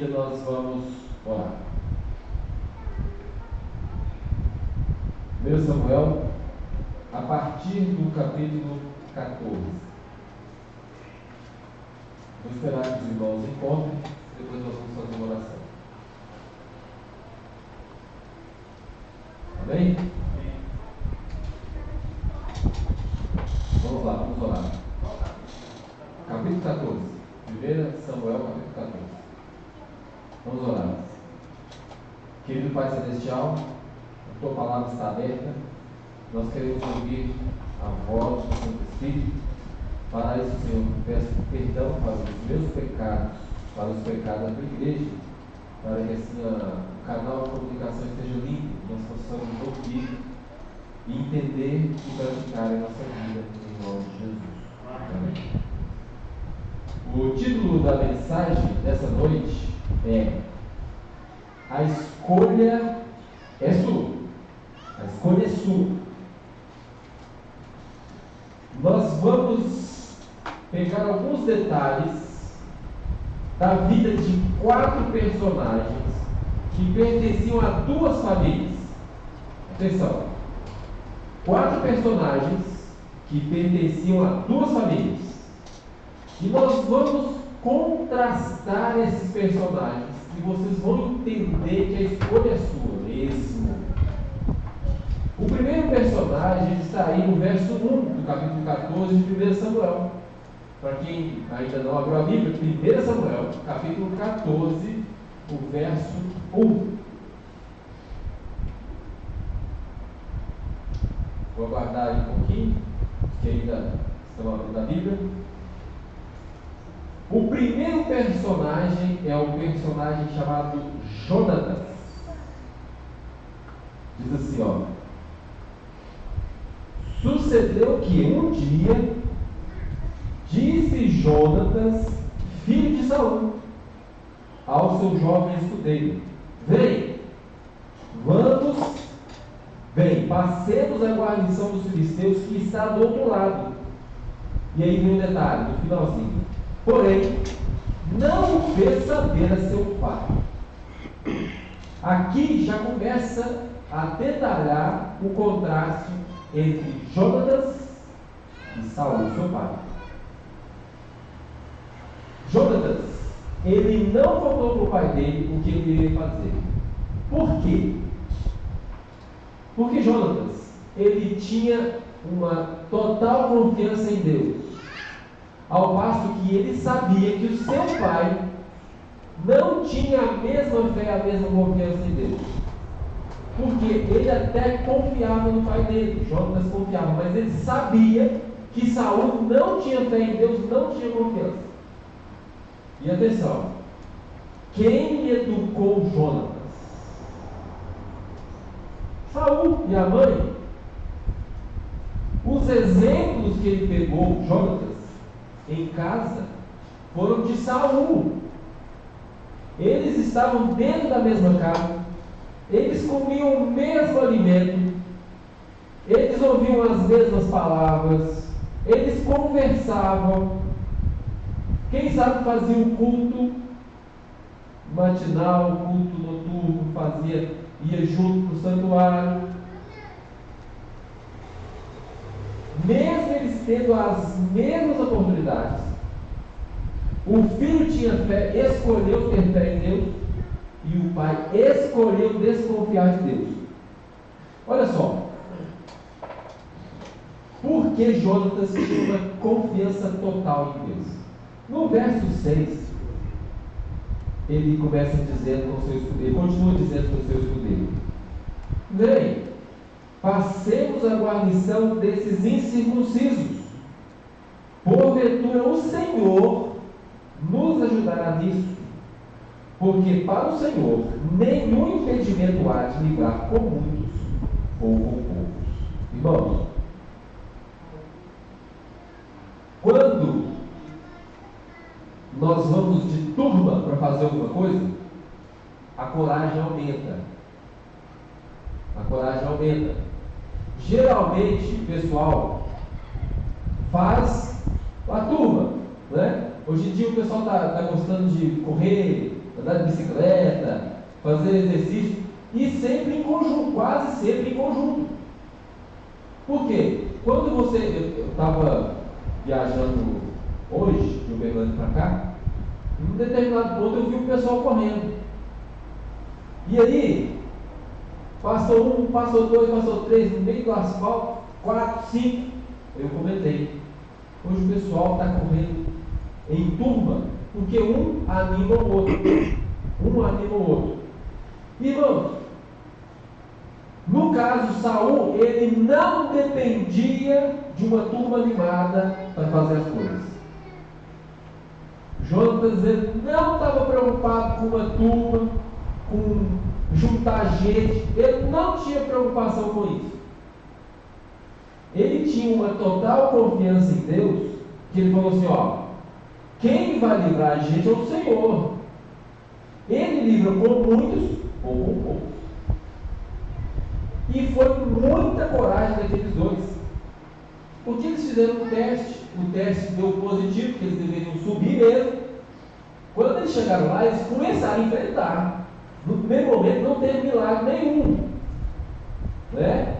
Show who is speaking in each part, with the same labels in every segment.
Speaker 1: seguida nós vamos orar. 1 Samuel, a partir do capítulo 14. Vou esperar que os irmãos encontrem, depois nós vamos fazer uma oração. Amém? Vamos lá, vamos orar. Capítulo 14. 1 Samuel, capítulo 14. Vamos orar. Querido Pai Celestial, a Tua palavra está aberta. Nós queremos ouvir a voz do Santo Espírito. Para isso, Senhor, peço perdão para os meus pecados, para os pecados da Tua igreja, para que assim o canal de comunicação esteja limpo, nós possamos ouvir e entender e praticar em nossa vida, em nome de Jesus. Amém. O título da mensagem dessa noite é: A escolha é sua. A escolha é sua. Nós vamos pegar alguns detalhes da vida de 4 personagens que pertenciam a 2 famílias. Atenção! 4 personagens que pertenciam a 2 famílias. E nós vamos contrastar esses personagens e vocês vão entender que a escolha é sua mesmo. O primeiro personagem está aí no verso 1 do capítulo 14 de 1 Samuel. Para quem ainda não abriu a Bíblia, 1 Samuel, capítulo 14, o verso 1. Vou aguardar aí um pouquinho, que ainda estão abrindo a Bíblia. O primeiro personagem é o personagem chamado Jonatas. Diz assim, ó: Sucedeu que um dia disse Jonatas, filho de Saul, ao seu jovem escudeiro: Vem, passemos a guarnição dos filisteus que está do outro lado. E aí vem um detalhe, no finalzinho: porém, não o fez saber a seu pai. Aqui já começa a detalhar o contraste entre Jonatas e Saul, seu pai. Jonatas, ele não contou para o pai dele o que ele iria fazer. Por quê? Porque Jonatas, ele tinha uma total confiança em Deus, ao passo que ele sabia que o seu pai não tinha a mesma fé, a mesma confiança em Deus. Porque ele até confiava no pai dele, Jonatas confiava, mas ele sabia que Saul não tinha fé em Deus, não tinha confiança. E atenção, quem educou Jonatas? Saul e a mãe. Os exemplos que ele pegou, Jonatas, em casa, foram de Saul. Eles estavam dentro da mesma casa, eles comiam o mesmo alimento, eles ouviam as mesmas palavras, eles conversavam. Quem sabe fazia o culto matinal, o culto noturno, ia junto para o santuário. Mesmo eles tendo as mesmas oportunidades, o filho tinha fé, escolheu ter fé em Deus, e o pai escolheu desconfiar de Deus. Olha só, por que Jonatas tinha uma confiança total em Deus? No verso 6, ele começa dizendo com o seu escudeiro, continua dizendo com o seu escudeiro: Vem, passemos a guarnição desses incircuncisos, porventura o Senhor nos ajudará nisso, porque para o Senhor nenhum impedimento há de livrar com muitos ou com poucos. Irmãos, quando nós vamos de turma para fazer alguma coisa, a coragem aumenta. A coragem aumenta. Geralmente, o pessoal faz a turma, né? Hoje em dia o pessoal está gostando de correr, andar de bicicleta, fazer exercício, e sempre em conjunto, quase sempre em conjunto. Por quê? Quando eu estava viajando hoje, de Uberlândia para cá, em um determinado ponto eu vi o pessoal correndo. E aí, passou um, passou dois, passou três, no meio do asfalto, 4, 5. Eu comentei. Hoje o pessoal está correndo em turma, porque um anima o outro. Um anima o outro. Irmãos, no caso Saul, ele não dependia de uma turma animada para fazer as coisas. Jonatas, ele não estava preocupado com uma turma, com juntar gente, ele não tinha preocupação com isso. Ele tinha uma total confiança em Deus, que ele falou assim, ó, quem vai livrar a gente é o Senhor. Ele livra com muitos ou com poucos. E foi com muita coragem daqueles dois. Porque eles fizeram o teste deu positivo, que eles deveriam subir mesmo. Quando eles chegaram lá, eles começaram a enfrentar. No primeiro momento não teve milagre nenhum, né?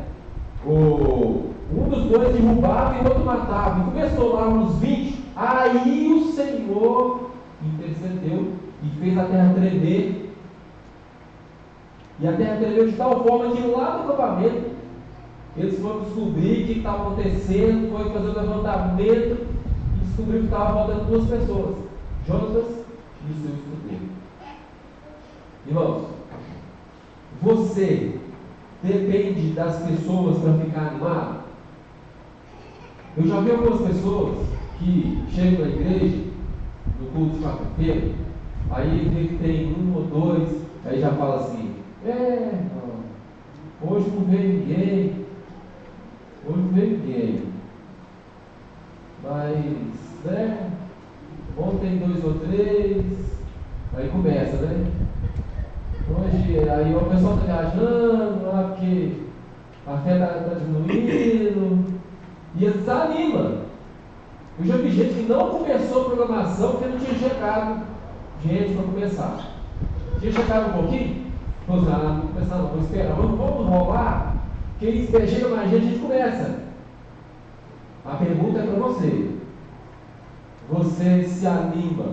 Speaker 1: Um dos dois derrubava e o outro matava, e começou lá uns 20. Aí o Senhor intercedeu e fez a terra tremer. E a terra tremeu de tal forma que lá no acampamento eles foram descobrir o que estava acontecendo, foi fazer o levantamento e descobriu que estava faltando 2 pessoas, Jonatas e o seu escudeiro. Irmãos, você depende das pessoas para ficar animado? Eu já vi algumas pessoas que chegam na igreja, no culto de quarta-feira, aí vê que tem 1 ou 2, aí já fala assim, hoje não veio ninguém, mas, né, ontem 2 ou 3, aí começa, né? Hoje, aí o pessoal está viajando, porque a fé está diminuindo, e desanima. Eu já vi gente que não começou a programação porque não tinha chegado gente para começar. Tinha chegado um pouquinho? Não começar não, vou esperar, vamos rolar, que chega mais gente, a gente começa. A pergunta é para você. Você se anima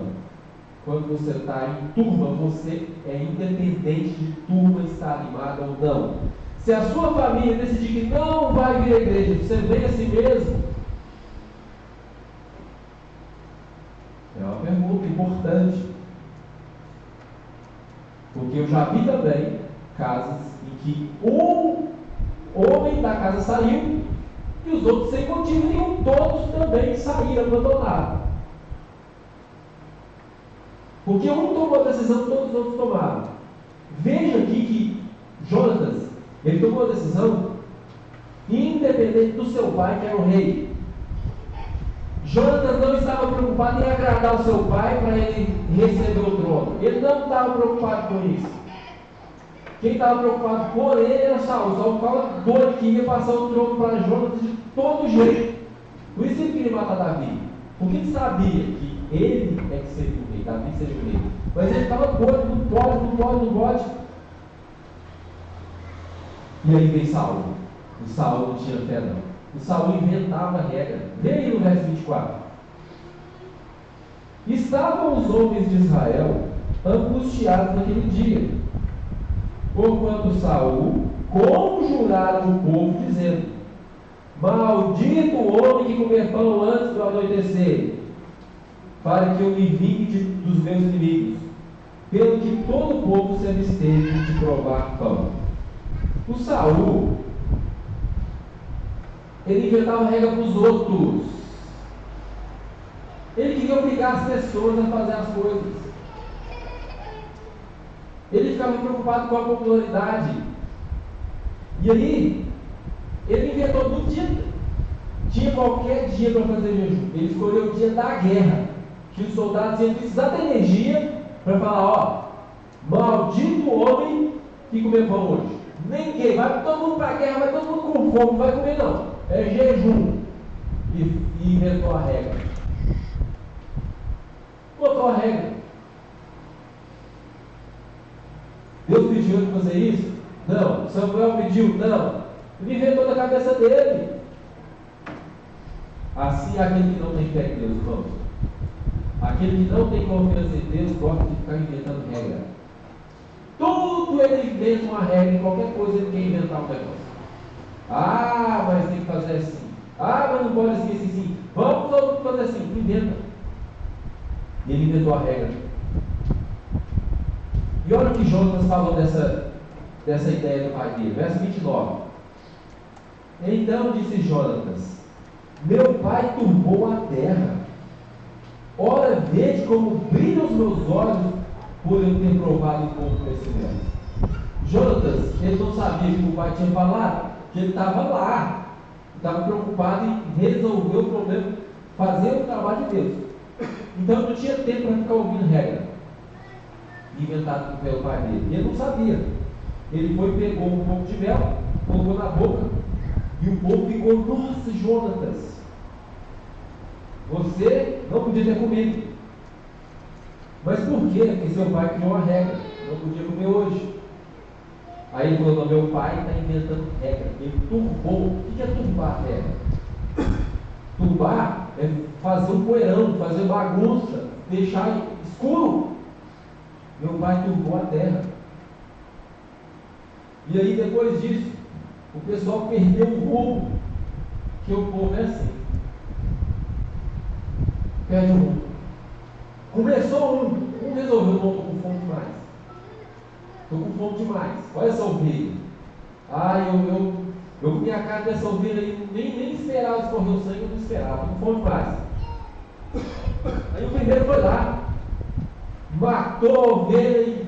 Speaker 1: quando você está em turma? Você é independente de turma estar animada ou não. Se a sua família decidir que não vai vir à igreja, você vem assim mesmo? É uma pergunta importante. Porque eu já vi também casas em que o homem da casa saiu e os outros sem motivo nenhum, todos também saíram abandonados. Porque um tomou a decisão, todos os outros tomaram. Veja aqui que Jonatas, ele tomou a decisão independente do seu pai, que era o rei. Jonatas não estava preocupado em agradar o seu pai para ele receber o trono. Ele não estava preocupado com isso. Quem estava preocupado com ele era Saul. Saul ficava doido que ia passar o trono para Jonatas de todo jeito. Por isso ele queria matar Davi. Porque ele sabia que ele é que seria o rei, Davi seria o rei. Mas ele estava doido, não pode. E aí vem Saul. O Saul não tinha fé não. O Saul inventava a regra. Vê aí no verso 24. Estavam os homens de Israel angustiados naquele dia, porquanto Saul conjurara o povo, dizendo: maldito o homem que comer pão antes do anoitecer, para que eu me vingue dos meus inimigos, pelo que todo o povo se absteve de provar pão. O Saul, ele inventava regra para os outros. Ele queria obrigar as pessoas a fazer as coisas. Ele ficava preocupado com a popularidade. E aí, ele inventou todo dia. Tinha qualquer dia para fazer jejum. Ele escolheu o dia da guerra, que os soldados iam precisar da energia para falar: maldito homem que comer pão hoje. Ninguém, vai todo mundo para a guerra, vai todo mundo com fome, não vai comer não. É jejum. E inventou a regra. Botou a regra. Deus pediu ele fazer isso? Não. Samuel pediu? Não. Ele inventou na cabeça dele. Assim é aquele que não tem fé em Deus, irmãos. Aquele que não tem confiança em Deus gosta de ficar inventando regra. Tudo ele inventa uma regra, em qualquer coisa ele quer inventar um negócio. Ah, mas tem que fazer assim. Ah, mas não pode esquecer assim. Vamos todo mundo fazer assim. Inventa. E ele inventou a regra. E olha o que Jonas falou dessa ideia do pai dele. Verso 29. Então disse Jonatas: meu pai turbou a terra. Ora, vede como brilham os meus olhos por eu ter provado o povo desse lugar. Jonatas, ele não sabia que o pai tinha falado, que ele estava lá, estava preocupado em resolver o problema, fazer o trabalho de Deus. Então não tinha tempo para ficar ouvindo regra inventado pelo pai dele. E ele não sabia. Ele foi, pegou um pouco de mel, colocou na boca, e o povo ficou: nossa, Jonatas, você não podia ter comido. Mas por quê? Porque seu pai criou uma regra, não podia comer hoje. Aí ele falou: não, meu pai está inventando regra. Ele turbou. O que é turbar a regra? Turbar é fazer um poeirão, fazer bagunça, deixar escuro. Meu pai turbou a terra. E aí depois disso, o pessoal perdeu o rumo, que o povo é assim. Perde o rumo. Começou um resolveu: não, estou com fome demais. Estou com fome demais. Olha essa ovelha. Ah, eu comi a carne dessa ovelha aí, nem esperava escorrer o sangue, eu não esperava. Estou com fome demais. Aí o primeiro foi lá, matou a ovelha e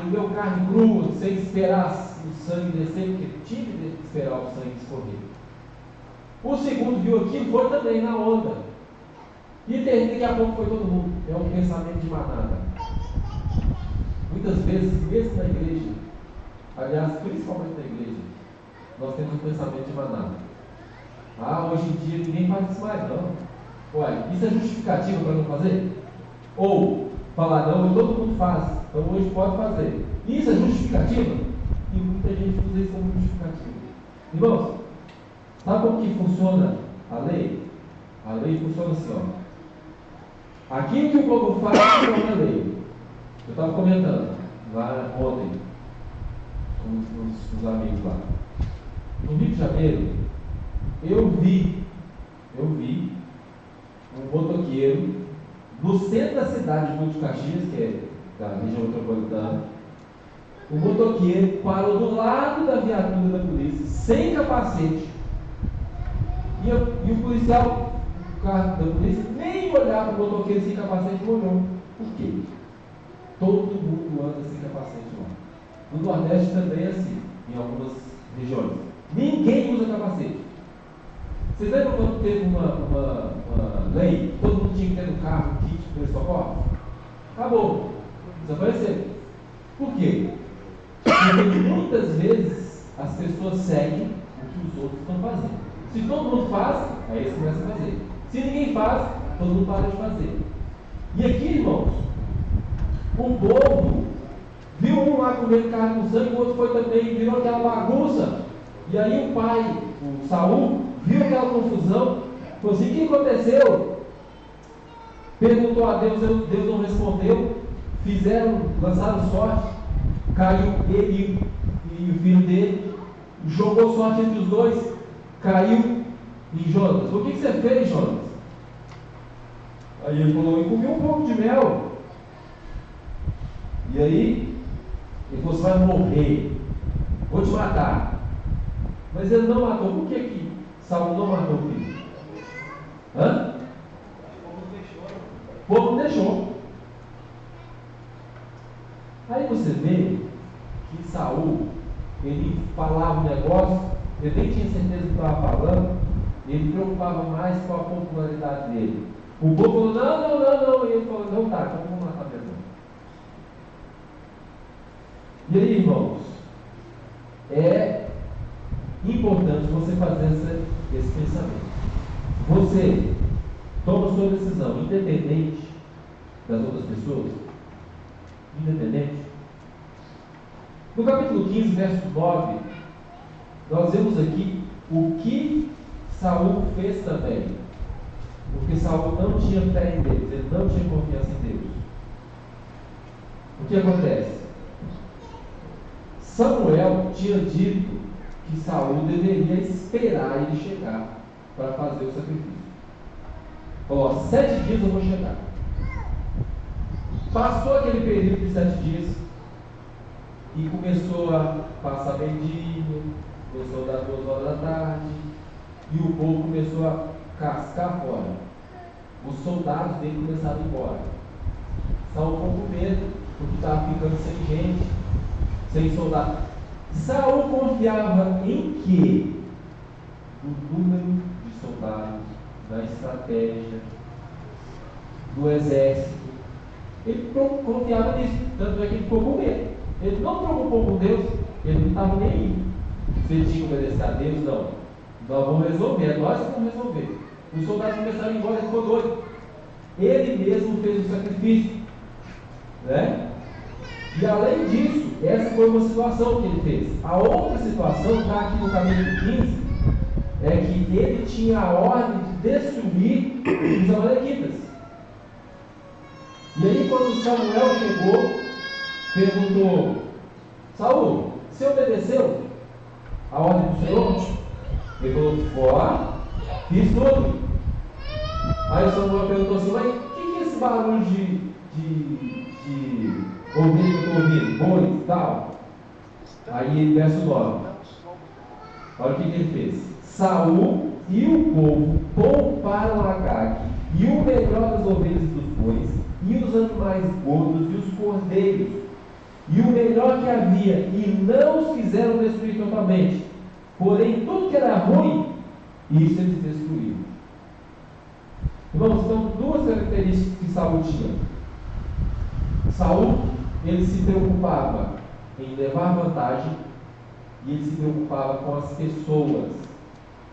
Speaker 1: comeu carne crua, sem esperar o sangue descer, porque tinha que esperar o sangue escorrer. O segundo viu aquilo, foi também na onda. E daqui a pouco foi todo mundo. É um pensamento de manada. Muitas vezes, mesmo na igreja, aliás, principalmente na igreja, nós temos um pensamento de manada. Ah, hoje em dia ninguém faz isso mais, não. Olha, isso é justificativa para não fazer? Ou falar: não, todo mundo faz, então hoje pode fazer. Isso é justificativa? E muita gente usa isso como justificativa. Irmãos, sabe como que funciona a lei? A lei funciona assim, ó. Aquilo que o povo faz não é lei. Eu estava comentando lá ontem com os amigos lá. No Rio de Janeiro, eu vi um motoqueiro no centro da cidade de Duque de Caxias, que é da região metropolitana. O motoqueiro parou do lado da viatura da polícia, sem capacete, e o policial, o carro da polícia, nem olhava para o motoqueiro sem capacete e olhou. Por quê? Todo mundo anda sem capacete lá. No Nordeste também é assim, em algumas regiões. Ninguém usa capacete. Vocês lembram quando teve uma lei, todo mundo tinha que ter no carro um kit de primeiro socorro? Acabou. Desapareceu. Por quê? Porque muitas vezes as pessoas seguem o que os outros estão fazendo. Se todo mundo faz, aí eles começam a fazer. Se ninguém faz, todo mundo para de fazer. E aqui, irmãos, o povo viu um lá comendo carne com sangue, o outro foi também, virou aquela bagunça. E aí o pai, o Saul, viu aquela confusão, falou assim: o que aconteceu? Perguntou a Deus, Deus não respondeu. Lançaram sorte, caiu ele e o filho dele, jogou sorte entre os dois, caiu em Jonas. O que você fez, Jonas? Aí ele falou: eu comi um pouco de mel. E aí ele falou: você vai morrer, vou te matar. Mas ele não matou. Por que Saul não matou o filho? Hã? O povo não deixou. Aí você vê que Saul, ele falava um negócio, ele nem tinha certeza do que estava falando, ele preocupava mais com a popularidade dele. O povo falou: não, e ele falou: não, tá, então vamos matar mesmo. E aí, irmãos, é importante você fazer esse pensamento. Você toma sua decisão independente das outras pessoas? Independente? No capítulo 15, verso 9, nós vemos aqui o que Saul fez também. Porque Saul não tinha fé em Deus, ele não tinha confiança em Deus. O que acontece? Samuel tinha dito que Saul deveria esperar ele chegar para fazer o sacrifício. Falou, 7 dias eu vou chegar. Passou aquele período de 7 dias e começou a passar meio-dia, começou a dar 2 horas da tarde e o povo começou a cascar fora. Os soldados dele começaram a ir embora. Saul ficou com medo, porque estava ficando sem gente, sem soldado. Saul confiava em quê? No número de soldados, na estratégia, do exército. Ele confiava nisso, tanto é que ele ficou com medo. Ele não preocupou com Deus, ele não estava nem aí. Se ele tinha que obedecer a Deus, não. Nós vamos resolver, é nós que vamos resolver. Os soldados começaram a ir embora, ele ficou doido. Ele mesmo fez o sacrifício, né? E além disso, essa foi uma situação que ele fez. A outra situação está aqui no capítulo 15, é que ele tinha a ordem de destruir os amalequitas. E aí quando Samuel chegou, perguntou: Saul, você obedeceu a ordem do Senhor? Ele falou: ó, fiz tudo. Aí Samuel perguntou assim: mas o que é esse barulho de ovelha que eu estou ouvindo? Bois e tal. Aí verso 9. Olha o que ele fez. Saul e o povo pouparam Agag e o melhor das ovelhas e dos bois, e os animais gordos e os cordeiros, e o melhor que havia, e não os fizeram destruir totalmente. Porém, tudo que era ruim, isso eles destruíram. Irmãos, então, 2 características que Saul tinha. Saul, ele se preocupava em levar vantagem, e ele se preocupava com as pessoas.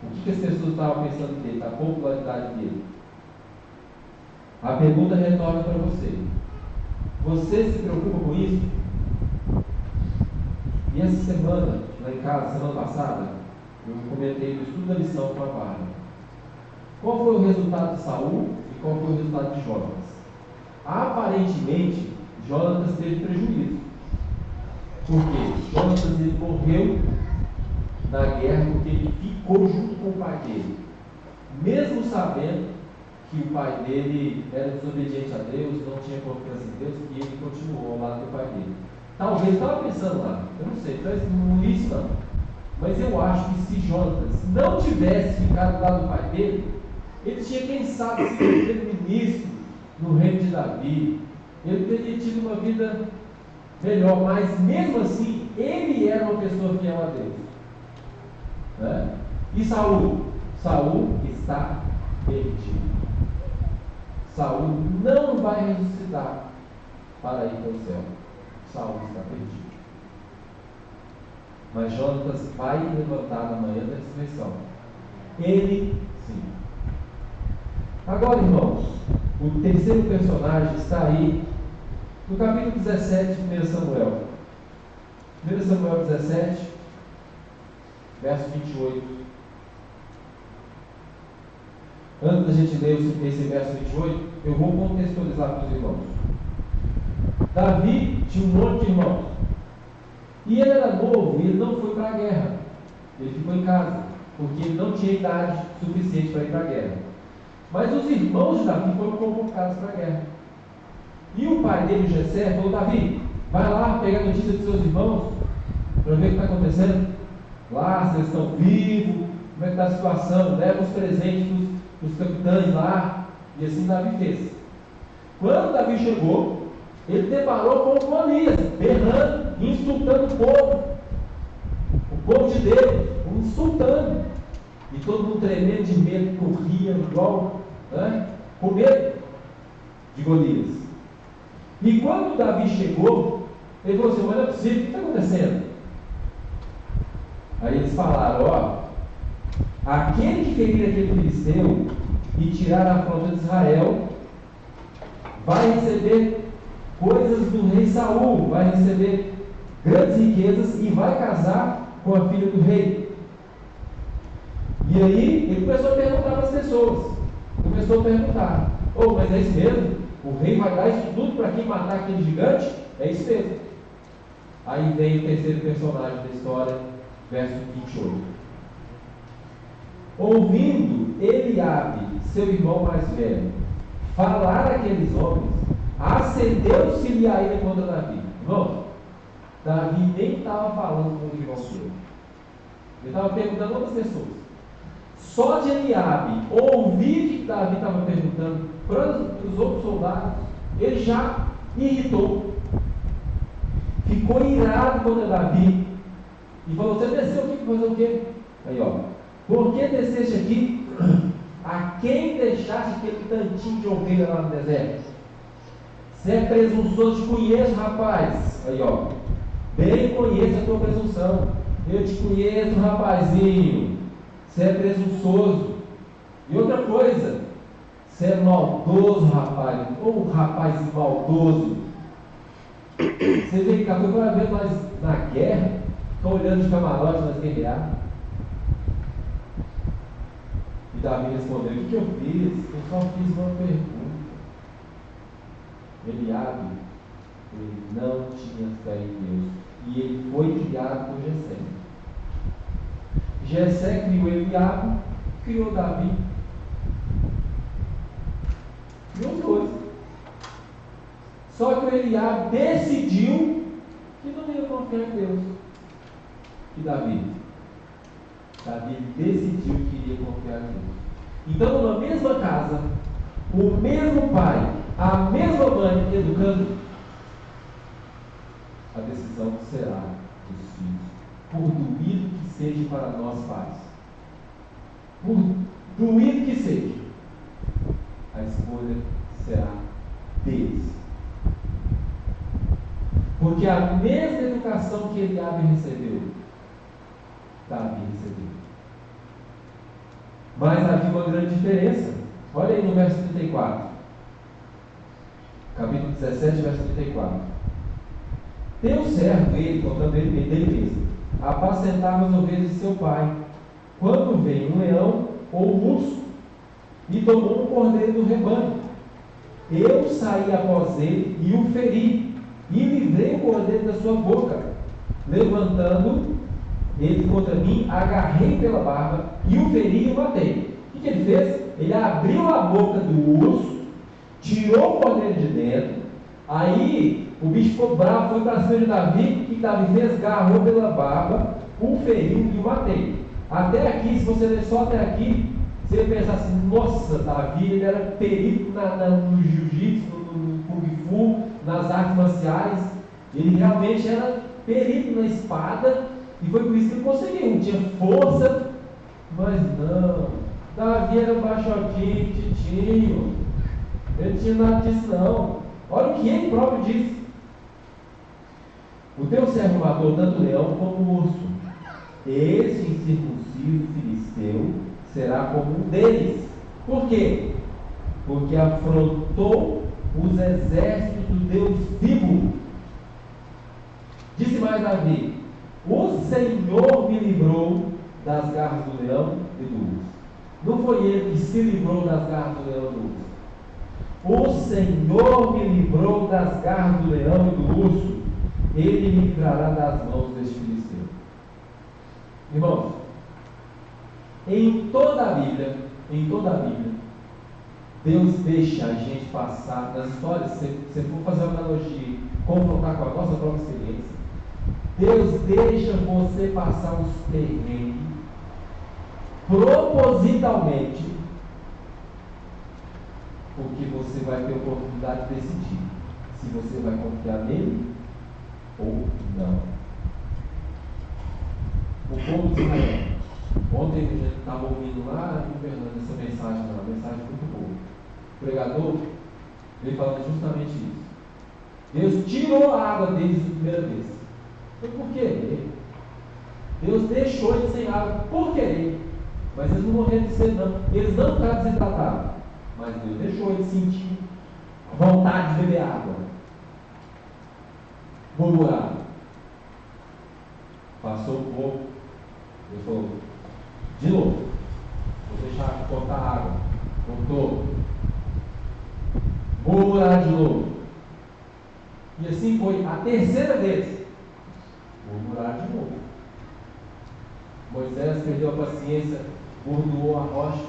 Speaker 1: O que as pessoas estavam pensando dele, da popularidade dele? A pergunta retorna para você. Você se preocupa com isso? E essa semana, lá em casa, semana passada, eu comentei no estudo da lição com a Bárbara. Qual foi o resultado de Saul e qual foi o resultado de Jonatas? Aparentemente, Jonatas teve prejuízo. Por quê? Jonatas ele morreu na guerra porque ele ficou junto com o pai dele, mesmo sabendo que o pai dele era desobediente a Deus, não tinha confiança em Deus, e ele continuou ao lado do pai dele. Talvez, estava pensando lá, eu não sei, não li isso não, mas eu acho que se Jonatas não tivesse ficado do lado do pai dele, ele tinha, quem sabe, sido ministro no reino de Davi, ele teria tido uma vida melhor, mas mesmo assim, ele era uma pessoa fiel a Deus. Né? E Saul? Saul está perdido. Saul não vai ressuscitar para ir para o céu. Saul está perdido. Mas Jonatas vai levantar na manhã da ressurreição. Ele sim. Agora, irmãos, o terceiro personagem está aí no capítulo 17 de 1 Samuel. 1 Samuel 17, verso 28. Antes da gente ler esse verso 28, eu vou contextualizar para os irmãos. Davi tinha um monte de irmãos. E ele era novo e ele não foi para a guerra. Ele ficou em casa, porque ele não tinha idade suficiente para ir para a guerra. Mas os irmãos de Davi foram convocados para a guerra. E o pai dele, Jessé, falou: Davi, vai lá pegar notícia dos seus irmãos, para ver o que está acontecendo. Lá, se eles estão vivos, como é que está a situação, leva os presentes dos capitães lá. E assim Davi fez. Quando Davi chegou, ele deparou com Golias, berrando, insultando o povo de Deus, insultando. E todo mundo tremendo de medo, corria igual, né, com medo de Golias. E quando Davi chegou, ele falou assim: mas não é possível, o que está acontecendo? Aí eles falaram: ó, aquele que ferir aquele filisteu e tirar a afronta de Israel vai receber coisas do rei Saul, vai receber grandes riquezas e vai casar com a filha do rei. E aí ele começou a perguntar para as pessoas. Começou a perguntar: oh, mas é isso mesmo? O rei vai dar isso tudo para quem matar aquele gigante? É isso mesmo. Aí vem o terceiro personagem da história, verso 28. Ouvindo Eliabe, seu irmão mais velho, falar aqueles homens, acendeu-se-lhe a ira contra Davi. Irmão, Davi nem estava falando com o irmão dele. Ele estava perguntando a outras pessoas. Só de Eliabe ouvir que Davi estava perguntando para os outros soldados, ele já irritou. Ficou irado contra Davi. E falou: você desceu aqui para fazer o quê? Aí, ó. Por que desceste aqui? A quem deixaste aquele tantinho de ovelha lá no deserto? Você é presunçoso, te conheço, rapaz. Aí, ó. Bem conheço a tua presunção. Eu te conheço, rapazinho. Você é presunçoso. E outra coisa, você é maldoso, rapaz. Ô, rapaz maldoso. Você vem cá, foi para ver nós na guerra, fica olhando de camarote nós guerrear. E Davi respondeu: o que eu fiz? Eu só fiz uma pergunta. Eliabe, ele não tinha fé em Deus. E ele foi criado por Jessé. Jessé criou Eliabe, criou Davi. Criou os dois. Só que o Eliabe decidiu que não ia confiar em Deus. E Davi decidiu que iria confiar em Deus. Então, numa mesma casa, o mesmo pai, a mesma mãe educando, a decisão será dos filhos, por doído que seja para nós pais. Por doído que seja, a escolha será deles. Porque a mesma educação que Eliabe recebeu, Davi recebeu. Mas havia uma grande diferença. Olha aí no verso 34. Capítulo 17, verso 34. Teu servo, ele, contando dele mesmo, apacentava as ovelhas de seu pai, quando veio um leão ou um urso, e tomou um cordeiro do rebanho. Eu saí após ele e o feri, e livrei o cordeiro da sua boca. Levantando ele contra mim, agarrei pela barba e o feri e o matei. O que ele fez? Ele abriu a boca do urso, tirou o cordeiro de dentro. Aí o bicho ficou bravo, foi para cima de Davi. O que Davi fez? Agarrou pela barba, o feriu e o matei. Até aqui, se você ler só até aqui, você vai pensar assim: nossa, Davi ele era perito no jiu-jitsu, no kung fu, nas artes marciais. Ele realmente era perito na espada, e foi por isso que ele conseguiu. Não tinha força, mas não. Davi era baixotinho, titinho. Ele não tinha nada disso não. Olha o que ele próprio disse: o teu servo matou tanto o leão como o urso. Esse incircunciso filisteu será como um deles. Por quê? Porque afrontou os exércitos do Deus vivo. Disse mais Davi: o Senhor me livrou das garras do leão e do urso. Não foi ele que se livrou das garras do leão e do urso. O Senhor me livrou das garras do leão e do urso. Ele me livrará das mãos deste filisteu. Irmãos, em toda a Bíblia, Deus deixa a gente passar nas histórias. Se você for fazer uma analogia, confrontar com a nossa própria experiência, Deus deixa você passar uns perrengues propositalmente, porque você vai ter a oportunidade de decidir se você vai confiar nele ou não. O povo de Israel. Ontem a gente estava ouvindo lá em Fernando essa mensagem, uma mensagem muito boa. O pregador veio falando justamente isso. Deus tirou a água deles da primeira vez. Foi por querer. Deus deixou eles sem água por querer. Mas eles não morreram de sede, não. Eles não ficaram desidratados. Mas Deus deixou eles sentir a vontade de beber água. Murmurar. passou um pouco, Deus falou, de novo, vou deixar cortar a água. Cortou. Vou orar de novo. E assim foi a terceira vez. Vou orar de novo. Moisés perdeu a paciência, bordoou a rocha.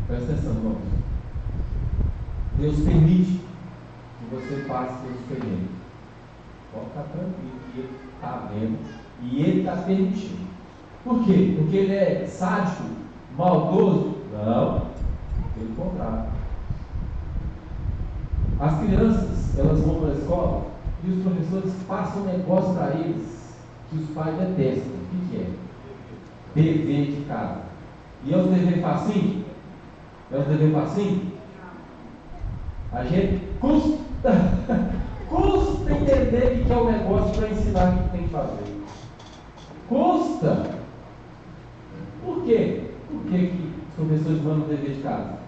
Speaker 1: Presta atenção, irmãos. Deus permite que você passe pelo experiência. Pode ficar tranquilo que Ele está vendo e Ele está permitindo. Por quê? Porque Ele é sádico, maldoso? Não, pelo contrário. As crianças, elas vão para a escola e os professores passam um negócio para eles que os pais detestam. O que é? Dever de casa. E é os deveres facinho? É os deveres facinho? A gente custa entender o que é o negócio para ensinar o que tem que fazer. Custa. Por quê? Por que os professores mandam o dever de casa?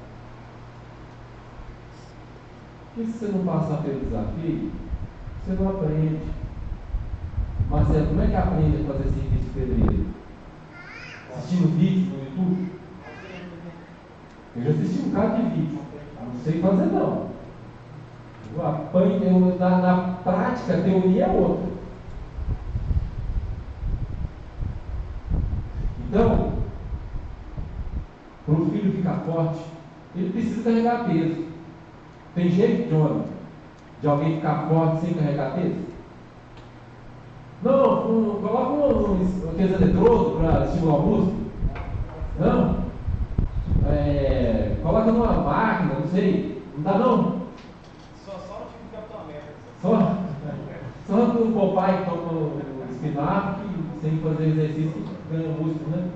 Speaker 1: Porque se você não passar pelo desafio, você não aprende. Marcelo, como é que aprende a fazer serviço de pedreiro? Assistindo vídeo no YouTube? Eu já assisti um bocado de vídeo. Não sei fazer não. Eu apanho, na prática, a teoria é outra. Então, para o filho ficar forte, ele precisa carregar peso. Tem jeito, Johnny, de alguém ficar forte sem carregar peso? Não, coloca aqueles eletrodos para estimular o músculo. Não. Coloca numa máquina, não sei. Não dá não?
Speaker 2: Só o time de Capitão América.
Speaker 1: Só o papai que toma o espinafre, sem fazer exercício, ganha músculo, né?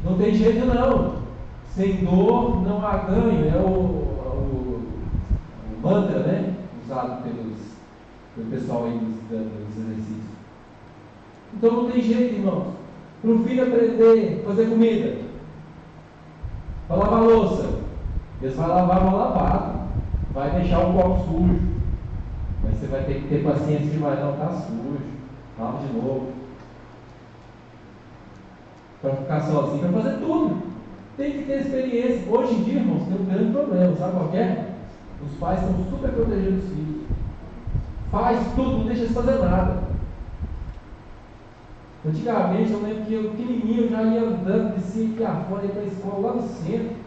Speaker 1: Não tem jeito não. Sem dor não há ganho. É o mantra, né? Usado pelo pessoal aí dos exercícios. Então não tem jeito, irmãos. Para o filho aprender a fazer comida, para lavar a louça, eles vão lavar mal lavado, vai deixar o copo sujo, mas você vai ter que ter paciência demais, não, está sujo, lava de novo. Para ficar sozinho, para fazer tudo, tem que ter experiência. Hoje em dia, irmãos, tem um grande problema, sabe qual é? Os pais estão super protegendo os filhos, faz tudo, não deixa eles fazer nada. Antigamente, eu lembro que eu pequenininho já ia andando, descia aqui afora, ia para a escola lá no centro.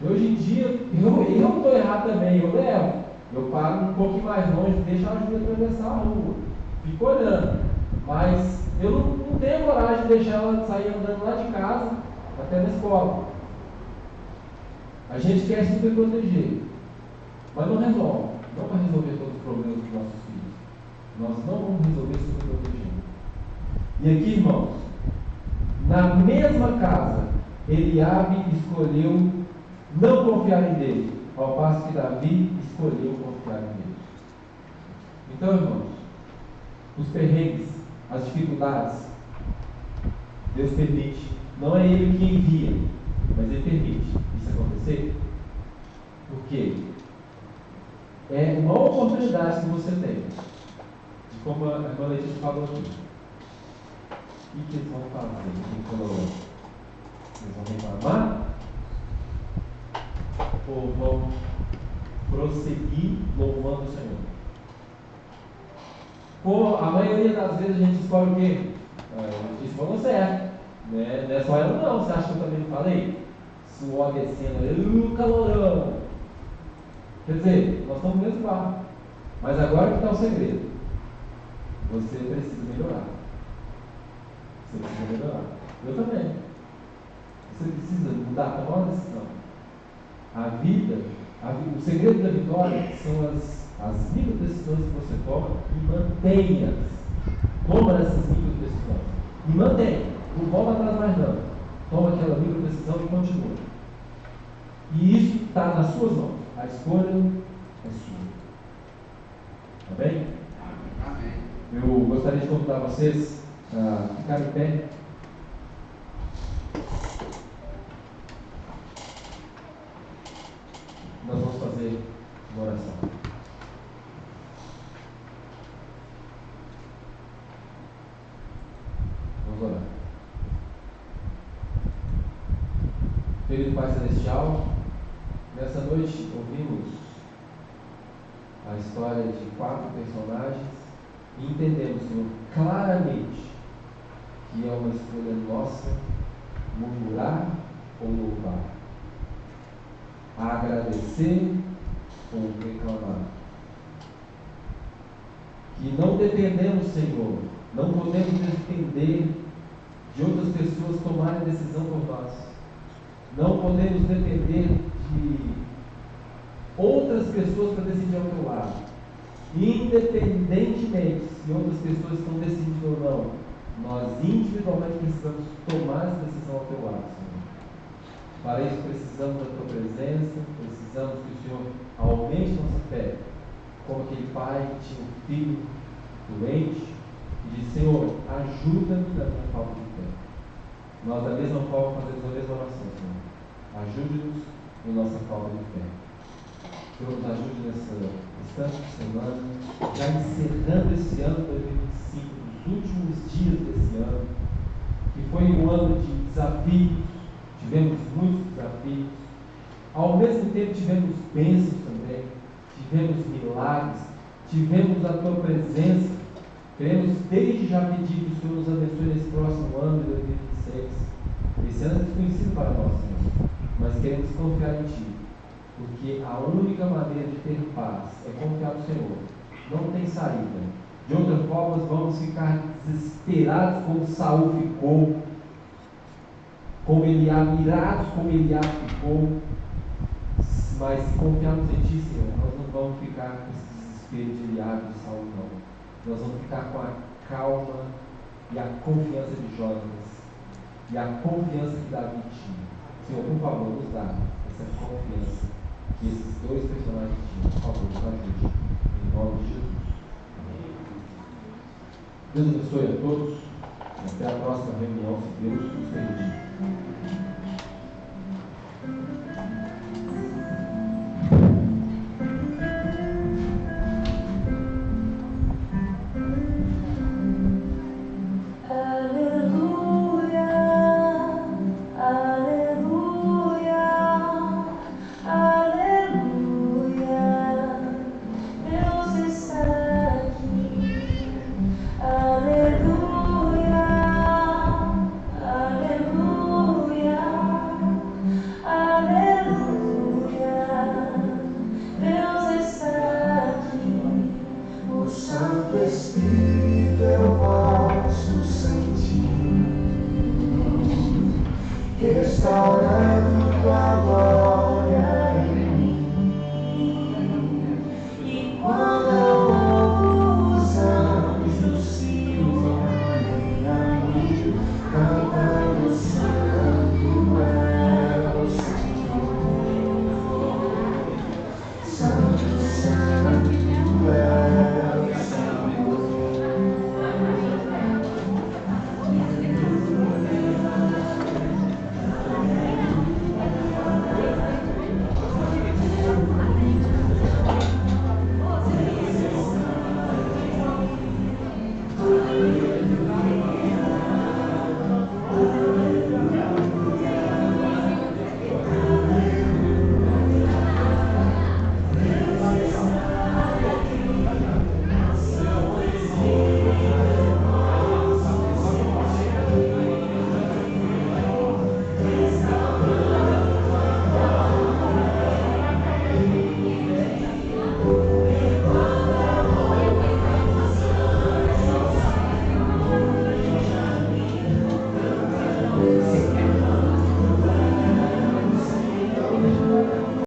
Speaker 1: E hoje em dia, eu não estou errado também, eu levo. Eu paro um pouquinho mais longe, deixo a ajuda atravessar a rua. Fico olhando. Mas eu não tenho coragem de deixar ela sair andando lá de casa até na escola. A gente quer super proteger, mas não resolve. Não vai resolver todos os problemas dos nossos filhos. Nós não vamos resolver super protegendo. E aqui, irmãos, na mesma casa, Eliabe escolheu não confiar em Deus, ao passo que Davi escolheu confiar em Deus. Então, irmãos, os perrengues, as dificuldades, Deus permite. Não é Ele que envia, mas Ele permite isso acontecer. Por quê? É uma oportunidade que você tem. De como a irmã Letícia falou aqui. O que eles vão fazer? Eles vão reclamar? Ou vão prosseguir louvando o Senhor? A maioria das vezes a gente escolhe o quê? Isso falou certo. Né? Não é só ela não. Você acha que eu também não falei? Suor descendo, calorão. Quer dizer, nós estamos no mesmo barco. Mas agora que está o segredo. Você precisa melhorar. Você precisa melhorar. Eu também. Você precisa mudar, tomar uma decisão. A vida, o segredo da vitória são as micro decisões que você toma e mantenha-as. Toma essas micro decisões. E mantenha. Não volta atrás mais não. Toma aquela micro decisão e continua. E isso está nas suas mãos. A escolha é sua. Tá bem?
Speaker 2: Amém.
Speaker 1: Eu gostaria de convidar vocês a ficar em pé. Nós vamos fazer uma oração. querido Pai Celestial, nessa noite ouvimos a história de 4 personagens e entendemos, Senhor, claramente que é uma escolha nossa murmurar ou louvar, agradecer ou reclamar. Que não dependemos, Senhor, não podemos depender de outras pessoas tomarem decisão por nós. Não podemos depender de outras pessoas para decidir ao teu lado. Independentemente se outras pessoas estão decidindo ou não, nós individualmente precisamos tomar essa decisão ao teu lado, Senhor. Para isso precisamos da tua presença, precisamos que o Senhor aumente nossa fé, como aquele pai que tinha um filho doente e disse: Senhor, ajuda-me na minha falta de fé. Nós da mesma forma fazemos a mesma oração, Senhor. Ajude-nos em nossa falta de fé. Senhor, nos ajude nessa instante de semana, já encerrando esse ano 2025, os últimos dias desse ano, que foi um ano de desafios, tivemos muitos desafios, ao mesmo tempo tivemos bênçãos também, tivemos milagres, tivemos a tua presença. Queremos desde já pedir que o Senhor nos abençoe nesse próximo ano de 2026. Esse ano é desconhecido para nós, Senhor, mas queremos confiar em Ti, porque a única maneira de ter paz é confiar no Senhor. Não tem saída. De outra forma, vamos ficar desesperados como Saul ficou, como Eliabe, irados como Eliabe ficou. Mas se confiarmos em Ti, Senhor, nós não vamos ficar com esse desespero de Eliabe e de Saul, não. Nós vamos ficar com a calma e a confiança de Jonas e a confiança que Davi tinha. Senhor, por favor, nos dá essa confiança que esses 2 personagens tinham. Por favor, nos ajude. Em nome de Jesus. Deus abençoe a todos. Até a próxima reunião, se Deus nos permitir.